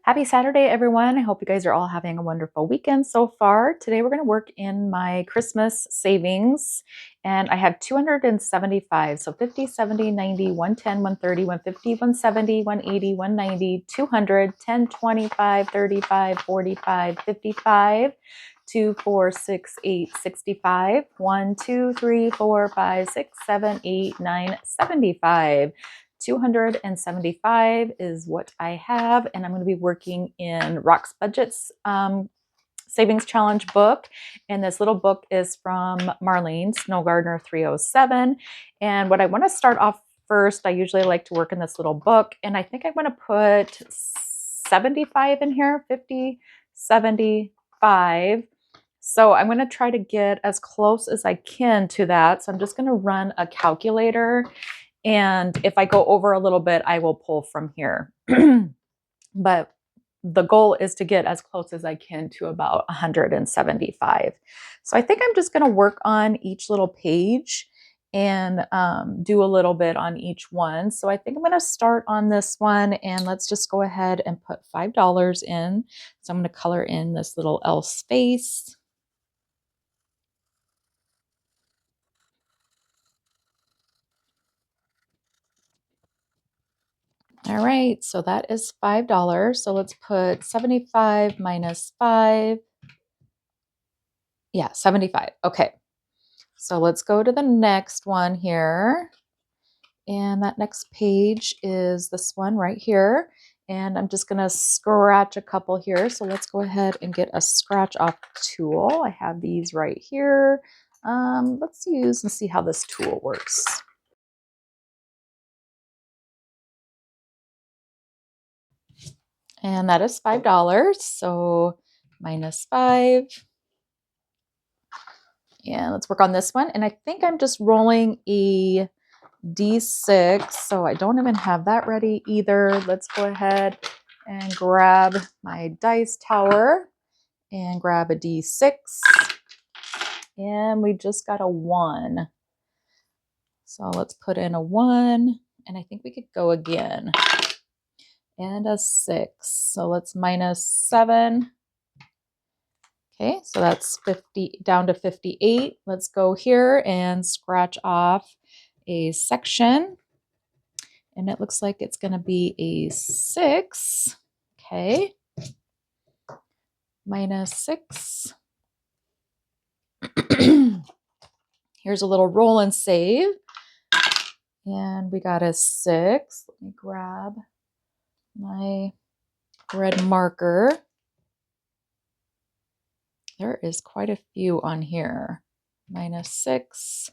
Happy Saturday, everyone. I hope you guys are all having a wonderful weekend so far. Today we're going to work in my Christmas savings, and I have 275. So 50, 70, 90, 110, 130, 150, 170, 180, 190, 200, 10, 25, 35, 45, 55, 2, 4, 6, 8, 65, 1, 2, 3, 4, 5, 6, 7, 8, 9, 75. 275 is what I have, and I'm going to be working in Rock's Budgets Savings Challenge book. And this little book is from Marlene Snow Gardener 307. And what I want to start off first, I usually like to work in this little book, and I think I'm going to put 75 in here, 50, 75. So I'm going to try to get as close as I can to that. So I'm just going to run a calculator. And if I go over a little bit, I will pull from here. But the goal is to get as close as I can to about 175. So I think I'm just going to work on each little page and do a little bit on each one. So I think I'm going to start on this one, and let's just go ahead and put $5 in. So I'm going to color in this little L space. All right, so that is $5. So let's put 75 minus 5. Yeah, 75. Okay. So let's go to the next one here. And that next page is this one right here. And I'm just going to scratch a couple here. So let's go ahead and get a scratch off tool. I have these right here. Let's use and see how this tool works. And that is $5. So minus 5. Yeah, let's work on this one. And I think I'm just rolling a D6, so I don't even have that ready either. Let's go ahead and grab my dice tower and grab a D6. And we just got a 1. So let's put in a 1, and I think we could go again. And a 6. So let's minus 7. Okay, so that's 50 down to 58. Let's go here and scratch off a section. And it looks like it's going to be a 6. Okay. Minus 6. Here's a little roll and save. And we got a 6. Let me grab my red marker. There is quite a few on here. Minus 6.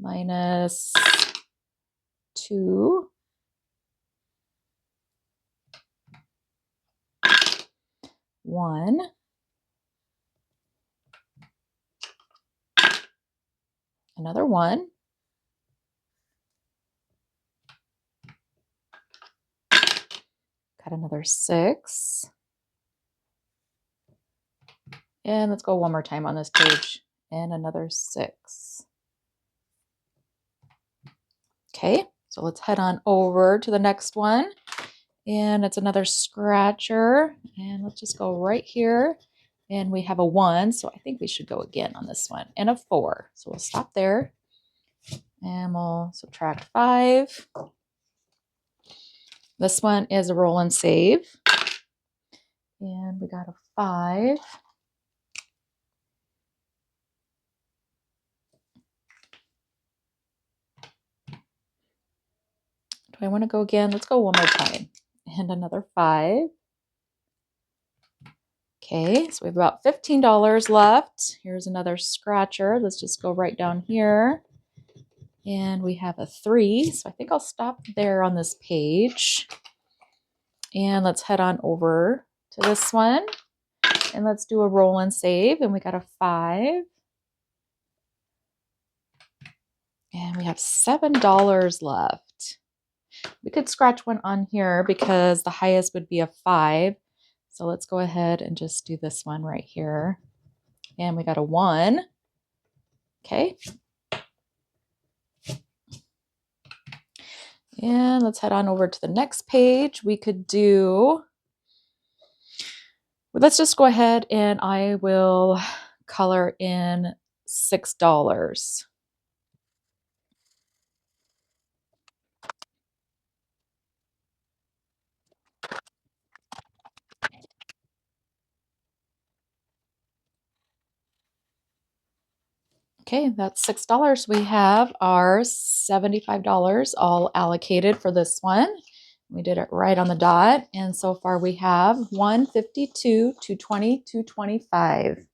Minus 2. One. Another 1. Got another 6. And let's go one more time on this page. And another 6. Okay, so let's head on over to the next one. And it's another scratcher. And let's just go right here. And we have a 1, so I think we should go again on this one. And a 4. So we'll stop there. And we'll subtract 5. This one is a roll and save. And we got a 5. Do I want to go again? Let's go one more time. And another 5. Okay, so we have about $15 left. Here's another scratcher. Let's just go right down here. And we have a 3. So I think I'll stop there on this page. And let's head on over to this one. And let's do a roll and save. And we got a 5. And we have $7 left. We could scratch one on here because the highest would be a 5. So let's go ahead and just do this one right here. And we got a 1. Okay. And let's head on over to the next page. We could do Let's just go ahead and I will color in $6. Okay, that's $6. We have our $75 all allocated for this one. We did it right on the dot. And so far we have 152, 220, 225.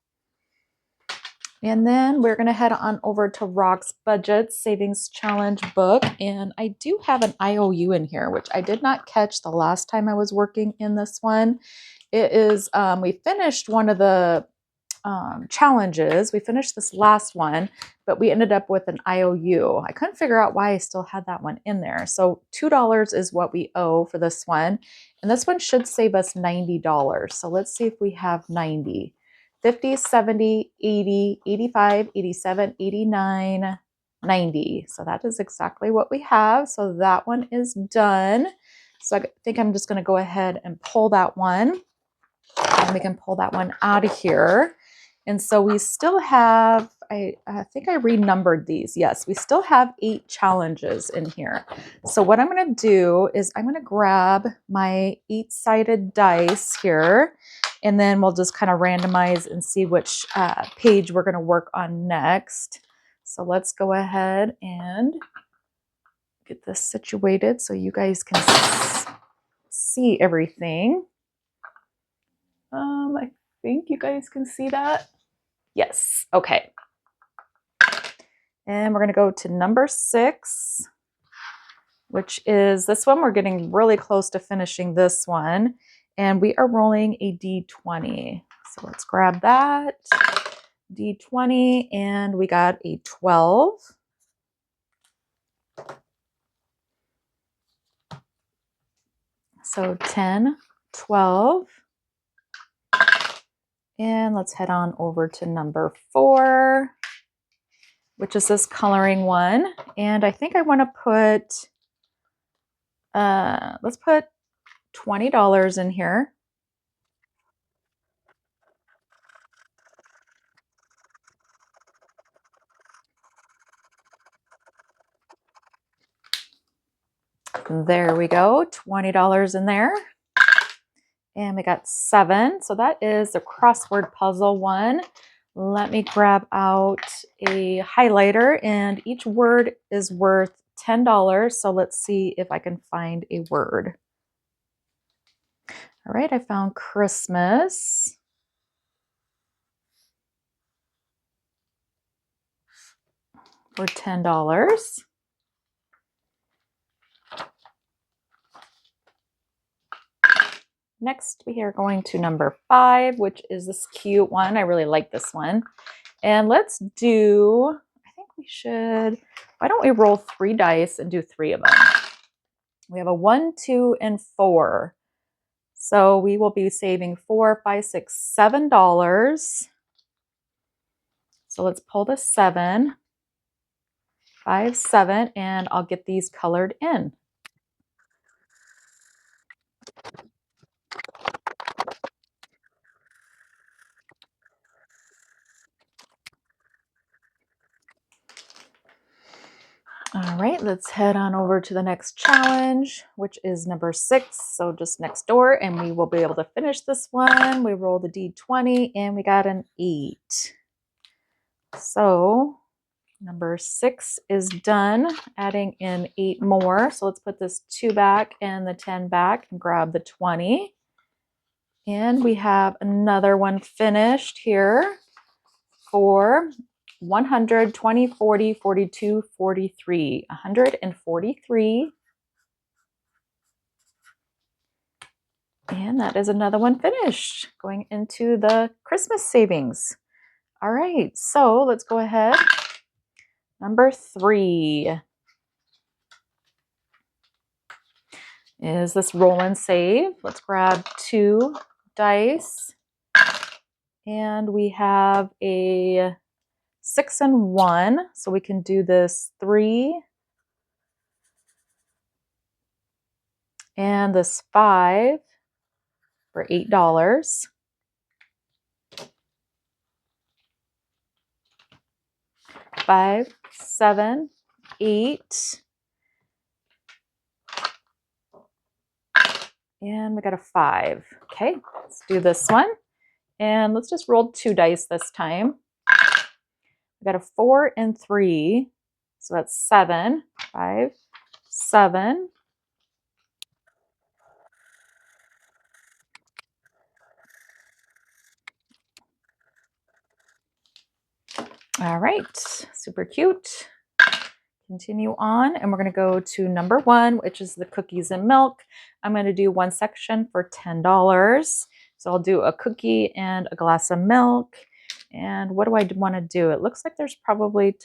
And then we're going to head on over to Rock's Budget Savings Challenge book. And I do have an IOU in here, which I did not catch the last time I was working in this one. It is, we finished one of the challenges. We finished this last one, but we ended up with an IOU. I couldn't figure out why I still had that one in there. So $2 is what we owe for this one. And this one should save us $90. So let's see if we have 90. 50, 70, 80, 85, 87, 89, 90. So that is exactly what we have. So that one is done. So I think I'm just going to go ahead and pull that one. And we can pull that one out of here. And so we still have, I think I renumbered these. Yes, we still have 8 challenges in here. So what I'm going to do is I'm going to grab my 8-sided dice here, and then we'll just kind of randomize and see which page we're going to work on next. So let's go ahead and get this situated so you guys can see everything. I think you guys can see that. Yes. Okay. And we're going to go to number 6, which is this one. We're getting really close to finishing this one. And we are rolling a D20. So let's grab that. D20. And we got a 12. So 10, 12. And let's head on over to number 4, which is this coloring one. And I think I want to put, let's put $20 in here. There we go, $20 in there. And we got 7. So that is the crossword puzzle one. Let me grab out a highlighter, and each word is worth $10. So let's see if I can find a word. All right, I found Christmas. For $10. Next, we are going to number 5, which is this cute one. I really like this one. And let's do, I think we should, why don't we roll 3 dice and do 3 of them? We have a 1, 2, and 4. So we will be saving $4, $5, $6, $7. So let's pull the 7, 5, 7, and I'll get these colored in. All right, let's head on over to the next challenge, which is number 6. So just next door, and we will be able to finish this one. We roll the D20 and we got an 8. So number 6 is done, adding in 8 more. So let's put this 2 back and the 10 back and grab the 20. And we have another one finished here for 100, 20, 40, 42, 43, 143. And that is another one finished, going into the Christmas savings. All right, so let's go ahead. Number 3 is this roll and save. Let's grab 2 dice. And we have a 6 and 1, so we can do this 3 and this 5 for $8. 5, 7, 8. And we got a 5. Okay, let's do this one. And let's just roll 2 dice this time. We got a 4 and 3. So that's 7. 5, 7. All right, super cute. Continue on, and we're going to go to number 1, which is the cookies and milk. I'm going to do one section for $10. So I'll do a cookie and a glass of milk. And what do I want to do? It looks like there's probably,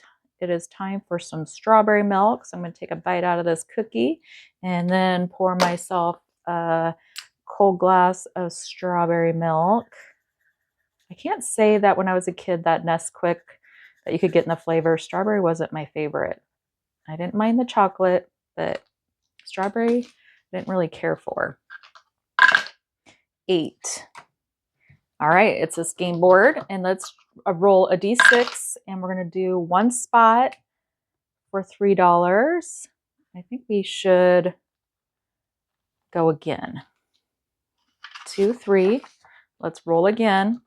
it is time for some strawberry milk. So I'm going to take a bite out of this cookie and then pour myself a cold glass of strawberry milk. I can't say that when I was a kid, that Nesquik that you could get in the flavor, strawberry wasn't my favorite. I didn't mind the chocolate, but strawberry I didn't really care for. 8. All right, it's this game board, and let's roll a d6, and we're going to do one spot for $3. I think we should go again. 2, 3. Let's roll again.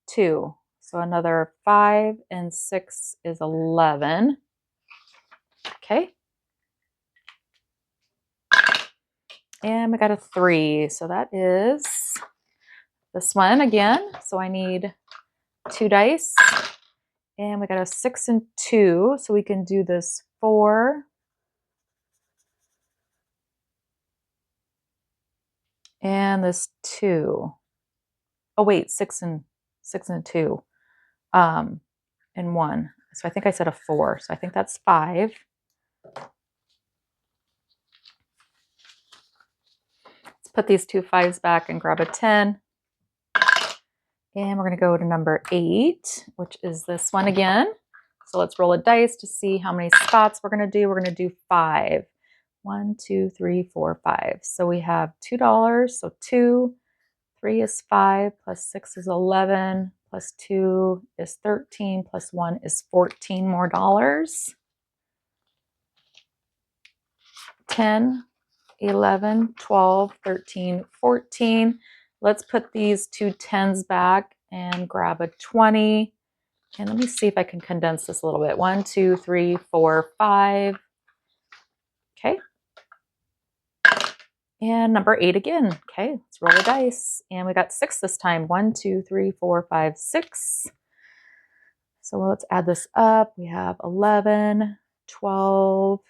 2. So another 5 and 6 is 11. Okay. And we got a 3. So that is this one again. So I need 2 dice. And we got a 6 and 2. So we can do this 4. And this 2. Oh wait, 6 and 2. And 1. So I think I said a 4. So I think that's 5. Let's put these 2 5s back and grab a 10. And we're going to go to number 8, which is this one again. So let's roll a dice to see how many spots we're going to do. We're going to do 5. 1, 2, 3, 4, 5. So we have $2. So 2, 3 is 5, plus 6 is 11, plus 2 is 13, plus 1 is 14 more dollars. 10, 11, 12, 13, 14. Let's put these 2 10s back and grab a 20. And let me see if I can condense this a little bit. 1, 2, 3, 4, 5. Okay. And number 8 again. Okay, let's roll the dice. And we got 6 this time. 1, 2, 3, 4, 5, 6. So let's add this up. We have 11, 12,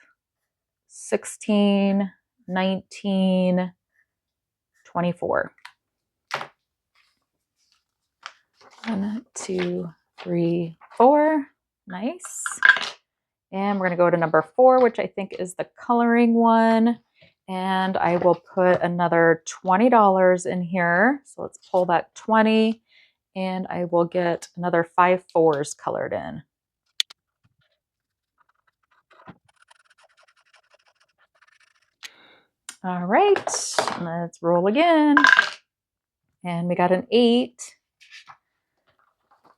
16, 19, 24. 1, 2, 3, 4. Nice. And we're going to go to number 4, which I think is the coloring one. And I will put another $20 in here. So let's pull that 20. And I will get another 5 4s colored in. All right, let's roll again. And we got an 8.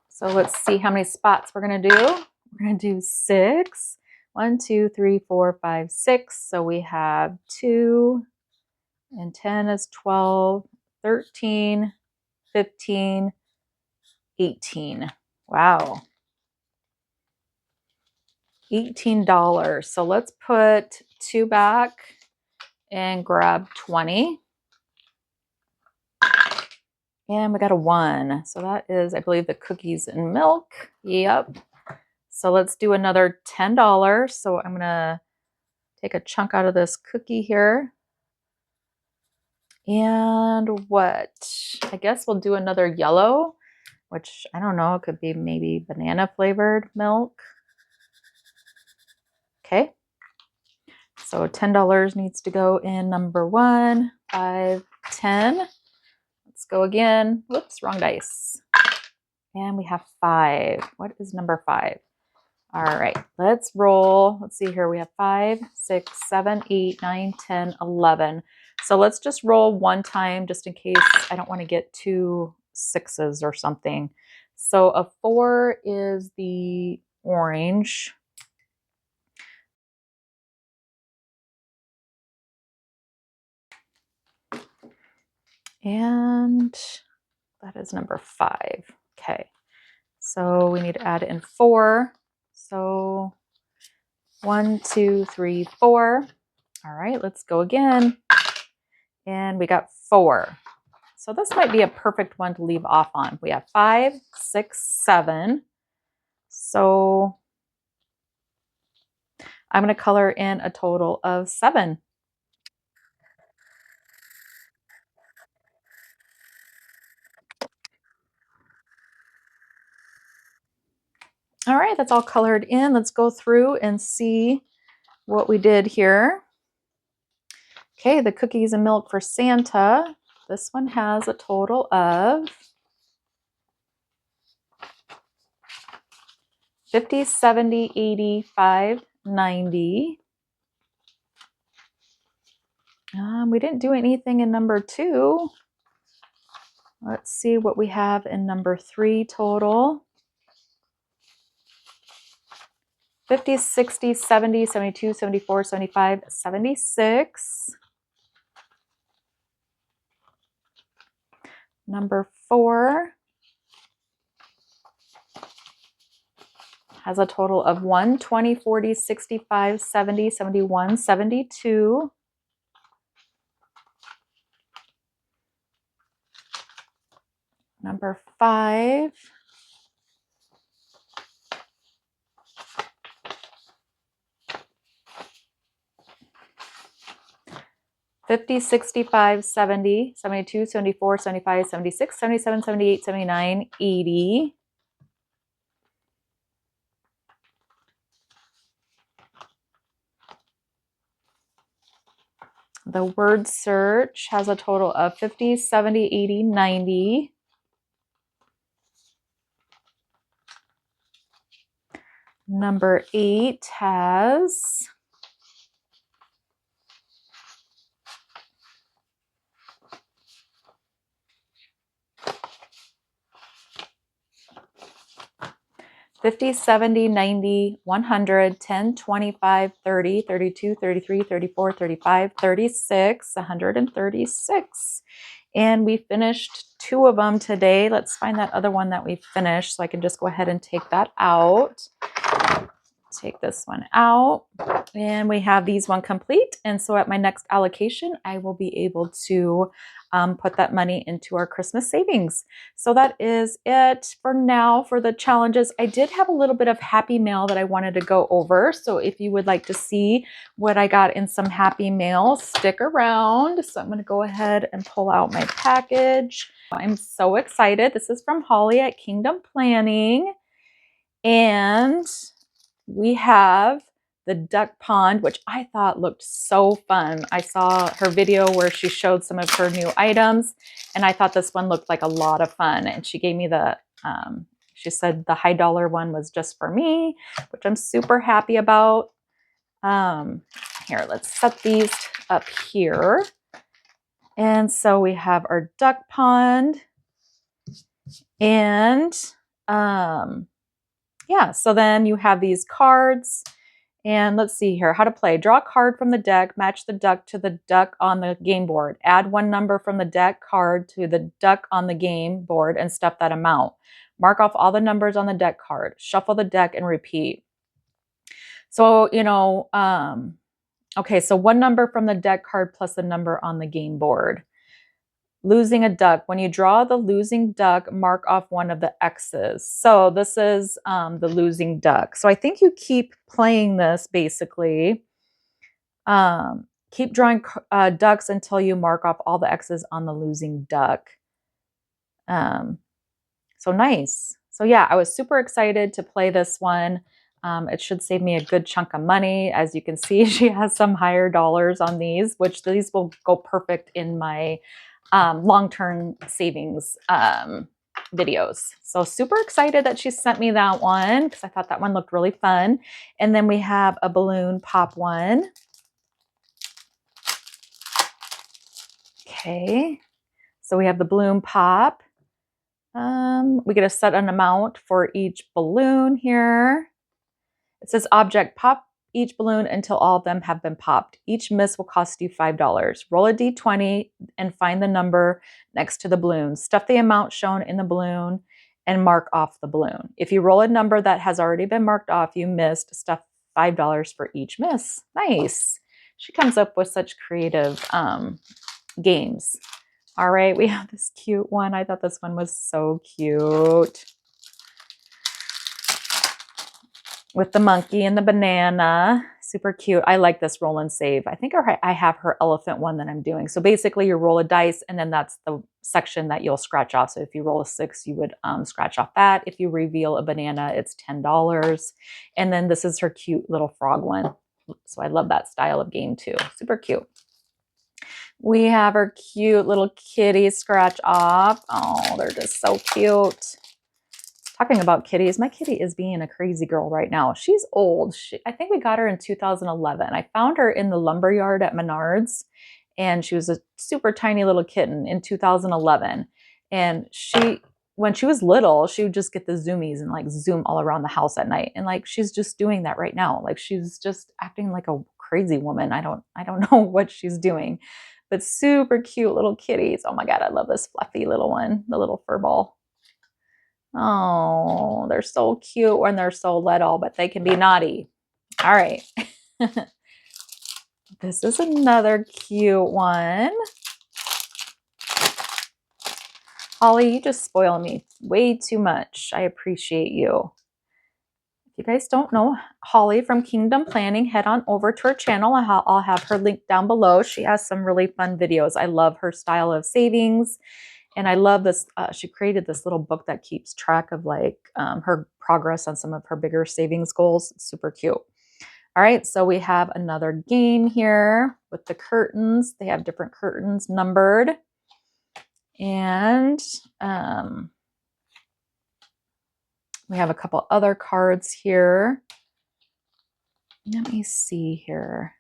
So let's see how many spots we're going to do. We're going to do 6. 1, 2, 3, 4, 5, 6. So we have 2, and 10 is 12, 13, 15, 18. Wow. $18. So let's put 2 back and grab 20. And we got a 1. So that is, I believe, the cookies and milk. Yep. So let's do another $10. So I'm going to take a chunk out of this cookie here. And what? I guess we'll do another yellow, which I don't know. It could be maybe banana flavored milk. Okay. So $10 needs to go in number 1, 5, 10. Let's go again. Whoops, wrong dice. And we have 5. What is number 5? All right, let's roll. Let's see here. We have 5, 6, 7, 8, 9, 10, 11. So let's just roll one time just in case I don't want to get 2 6s or something. So a 4 is the orange. And that is number 5. Okay. So we need to add in 4. So 1, 2, 3, 4. All right, let's go again. And we got 4. So this might be a perfect one to leave off on. We have 5, 6, 7. So I'm going to color in a total of 7. All right, that's all colored in. Let's go through and see what we did here. Okay, the cookies and milk for Santa. This one has a total of 50, 70, 85, 90. We didn't do anything in number 2. Let's see what we have in number 3 total. 50, 60, 70, 72, 74, 75, 76. Number 4 has a total of 1, 20, 40, 65, 70, 71, 72. Number 5 50, 65, 70, 72, 74, 75, 76, 77, 78, 79, 80. The word search has a total of 50, 70, 80, 90. Number 8 has 50, 70, 90, 100, 10, 25, 30, 32, 33, 34, 35, 36, 136. And we finished 2 of them today. Let's find that other one that we finished so I can just go ahead and take that out. Take this one out, and we have these one complete. And so at my next allocation, I will be able to put that money into our Christmas savings. So that is it for now for the challenges. I did have a little bit of Happy Mail that I wanted to go over. So if you would like to see what I got in some Happy Mail, stick around. So I'm going to go ahead and pull out my package. I'm so excited. This is from Holly at Kingdom Planning. And we have the duck pond, which I thought looked so fun. I saw her video where she showed some of her new items, and I thought this one looked like a lot of fun. And she gave me the, she said the high dollar one was just for me, which I'm super happy about. Here, let's set these up here. And so we have our duck pond, and yeah, so then you have these cards. And let's see here, how to play. Draw a card from the deck, match the duck to the duck on the game board. Add one number from the deck card to the duck on the game board and stuff that amount. Mark off all the numbers on the deck card. Shuffle the deck and repeat. So, you know, okay, so one number from the deck card plus the number on the game board. Losing a duck. When you draw the losing duck, mark off one of the X's. So this is the losing duck. So I think you keep playing this basically. Keep drawing ducks until you mark off all the X's on the losing duck. So nice. So yeah, I was super excited to play this one. It should save me a good chunk of money. As you can see, she has some higher dollars on these, which these will go perfect in my long-term savings videos. So super excited that she sent me that one because I thought that one looked really fun. And then we have a balloon pop one. Okay, so we have the balloon pop. We get to set an amount for each balloon here. It says object, pop each balloon until all of them have been popped. Each miss will cost you $5. Roll a d20 and find the number next to the balloon. Stuff the amount shown in the balloon and mark off the balloon. If you roll a number that has already been marked off, you missed. Stuff $5 for each miss. Nice. She comes up with such creative games. All right, we have this cute one. I thought this one was so cute. With the monkey and the banana. Super cute. I like this roll and save. I think I have her elephant one that I'm doing. So basically you roll a dice and then that's the section that you'll scratch off. So if you roll a 6, you would scratch off that. If you reveal a banana, it's $10. And then this is her cute little frog one. So I love that style of game too. Super cute. We have her cute little kitty scratch off. Oh, they're just so cute. Talking about kitties, my kitty is being a crazy girl right now. She's old. I think we got her in 2011. I found her in the lumber yard at Menards, and she was a super tiny little kitten in 2011. And when she was little, she would just get the zoomies and like zoom all around the house at night. And like she's just doing that right now. Like she's just acting like a crazy woman. I don't know what she's doing, but super cute little kitties. Oh my God, I love this fluffy little one, the little fur ball. Oh, they're so cute when they're so little, but they can be naughty. All right. This is another cute one. Holly, you just spoil me way too much. I appreciate you. If you guys don't know Holly from Kingdom Planning, head on over to her channel. I'll have her link down below. She has some really fun videos. I love her style of savings. And I love this. She created this little book that keeps track of like her progress on some of her bigger savings goals. It's super cute. All right, so we have another game here with the curtains. They have different curtains numbered. And we have a couple other cards here. Let me see here.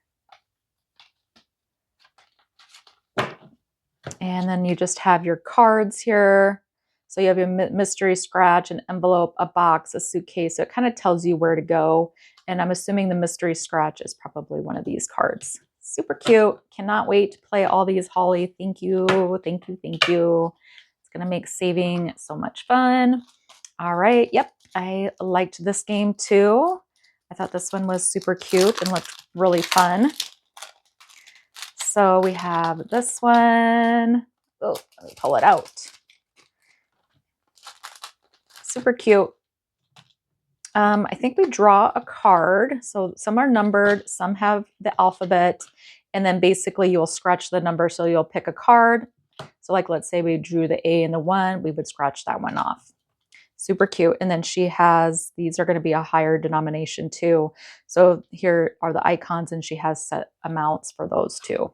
And then you just have your cards here. So you have your mystery scratch, an envelope, a box, a suitcase. So it kind of tells you where to go. And I'm assuming the mystery scratch is probably one of these cards. Super cute. Cannot wait to play all these, Holly. Thank you. Thank you. Thank you. It's going to make saving so much fun. All right. Yep. I liked this game too. I thought this one was super cute and looked really fun. So we have this one. Oh, let me pull it out. Super cute. I think we draw a card. So some are numbered, some have the alphabet, and then basically you'll scratch the number. So you'll pick a card. So like, let's say we drew the A and the 1, we would scratch that one off. Super cute. And then she has, these are going to be a higher denomination too. So here are the icons and she has set amounts for those too.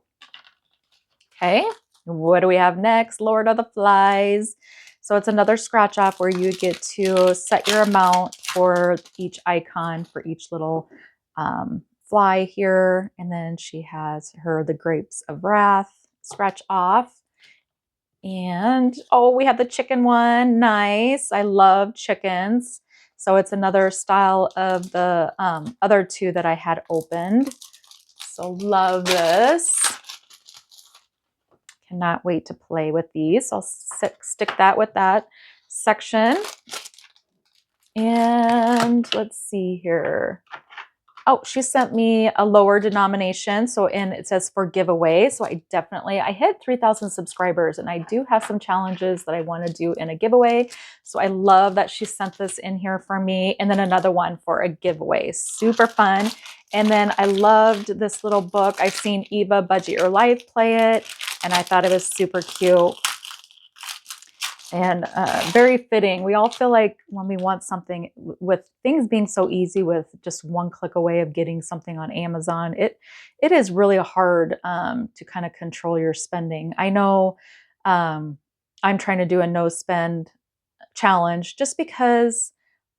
Okay, what do we have next? Lord of the Flies. So it's another scratch off where you get to set your amount for each icon for each little fly here. And then she has the Grapes of Wrath scratch off. And oh, we have the chicken one. Nice. I love chickens. So it's another style of the other two that I had opened. So love this. Cannot wait to play with these. So I'll stick that with that section. And let's see here. Oh, she sent me a lower denomination. So it says for giveaway. So I hit 3,000 subscribers and I do have some challenges that I want to do in a giveaway. So I love that she sent this in here for me. And then another one for a giveaway. Super fun. And then I loved this little book. I've seen Eva Budget Your Life play it. And I thought it was super cute. And very fitting. We all feel like when we want something, with things being so easy with just one click away of getting something on Amazon, it is really hard to kind of control your spending. I know I'm trying to do a no spend challenge just because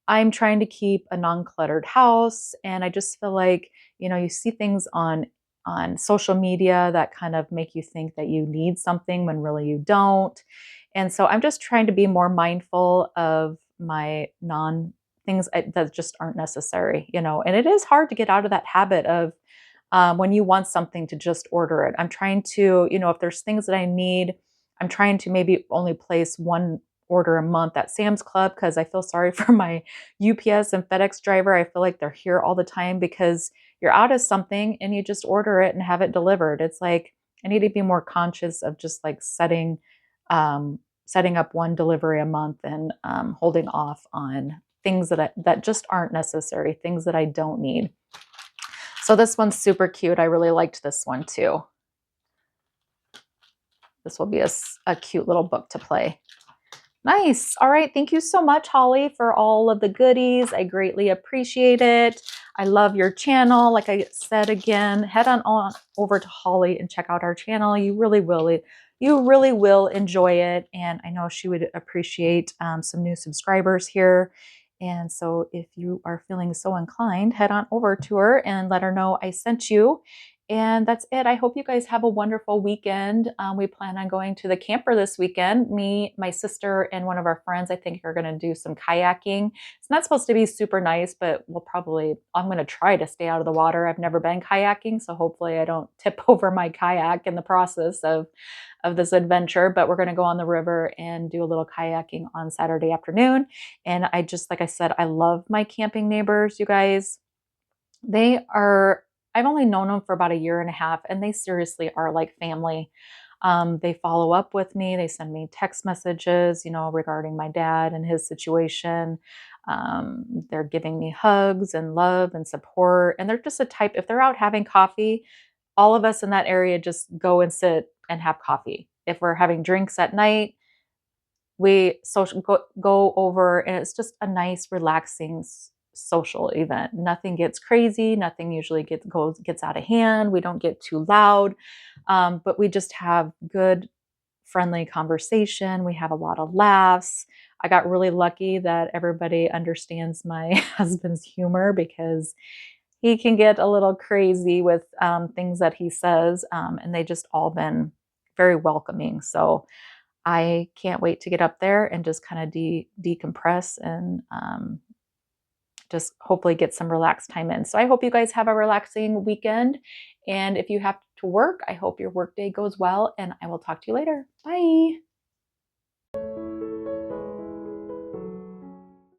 I'm trying to keep a non-cluttered house. And I just feel like, you see things on on social media that kind of make you think that you need something when really you don't. And so I'm just trying to be more mindful of my non things that just aren't necessary, you know. And it is hard to get out of that habit of when you want something to just order it. I'm trying to, you know, if there's things that I need, I'm trying to maybe only place one order a month at Sam's Club because I feel sorry for my UPS and FedEx driver. I feel like they're here all the time because you're out of something and you just order it and have it delivered. It's like I need to be more conscious of just like setting up one delivery a month and holding off on things that just aren't necessary, things that I don't need. So this one's super cute. I really liked this one too. This will be a cute little book to play. Nice. All right. Thank you so much, Holly, for all of the goodies. I greatly appreciate it. I love your channel. Like I said again, head on over to Holly and check out our channel. You really will enjoy it. And I know she would appreciate some new subscribers here. And so if you are feeling so inclined, head on over to her and let her know I sent you. And that's it. I hope you guys have a wonderful weekend. We plan on going to the camper this weekend. Me, my sister, and one of our friends, I think, are going to do some kayaking. It's not supposed to be super nice, but I'm going to try to stay out of the water. I've never been kayaking, so hopefully I don't tip over my kayak in the process of this adventure. But we're going to go on the river and do a little kayaking on Saturday afternoon. And like I said, I love my camping neighbors, you guys. I've only known them for about a year and a half, and they seriously are like family. They follow up with me. They send me text messages, you know, regarding my dad and his situation. They're giving me hugs and love and support. And they're just a type, if they're out having coffee, all of us in that area just go and sit and have coffee. If we're having drinks at night, we go over, and it's just a nice, relaxing social event. Nothing gets crazy. Nothing usually gets out of hand. We don't get too loud, but we just have good, friendly conversation. We have a lot of laughs. I got really lucky that everybody understands my husband's humor because he can get a little crazy with things that he says, and they just all been very welcoming. So I can't wait to get up there and just kind of decompress and just hopefully get some relaxed time in. So I hope you guys have a relaxing weekend. And if you have to work, I hope your work day goes well, and I will talk to you later. Bye.